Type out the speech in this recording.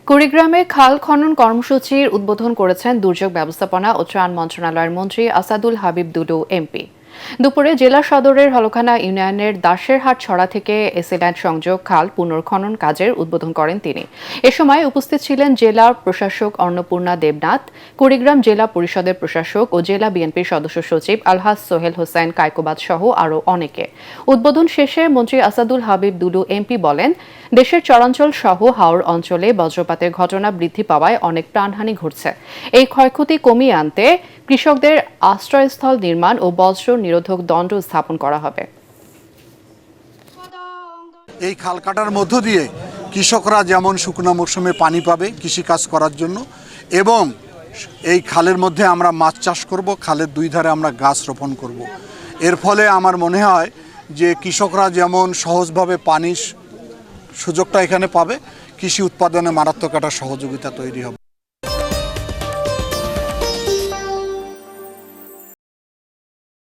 কুড়িগ্রামে খাল খনন কর্মসূচির উদ্বোধন করেছেন দুর্যোগ ব্যবস্থাপনা ও ত্রাণ মন্ত্রণালয়ের মন্ত্রী আসাদুল হাবিব দুলু এমপি। দুপুরে জেলা সদরের হলখানা ইউনিয়নের দাসেরহাট ছড়া থেকে এসিল্যান্ড সংযোগ খাল পুনর্খনন কাজের উদ্বোধন করেন তিনি। এ সময় উপস্থিত ছিলেন জেলা প্রশাসক অন্নপূর্ণা দেবনাথ, কুড়িগ্রাম জেলা পরিষদের প্রশাসক ও জেলা বিএনপির সদস্য সচিব আলহাজ সোহেল হোসেন কায়কোবাদ সহ আরও অনেকে। উদ্বোধন শেষে মন্ত্রী আসাদুল হাবিব দুলু এমপি বলেন, দেশের চরাঞ্চল সহ হাওর অঞ্চলে বজ্রপাতের ঘটনা বৃদ্ধি পাওয়ায় অনেক প্রাণহানি ঘটছে। এই ক্ষয়ক্ষতি কমিয়ে আনতে কৃষকদের আশ্রয়স্থল নির্মাণ ও বজ্র নিরোধক দণ্ড স্থাপন করা হবে। এই খাল কাটার মধ্য দিয়ে কৃষকরা যেমন শুকনো মৌসুমে পানি পাবে কৃষিকাজ করার জন্য, এবং এই খালের মধ্যে আমরা মাছ চাষ করব, খালের দুই ধারে আমরা গাছ রোপণ করব। এর ফলে আমার মনে হয় যে কৃষকরা যেমন সহজভাবে পানির সুযোগটা এখানে পাবে, কৃষি উৎপাদনে মারাত্মক একটা সহযোগিতা তৈরি হবে।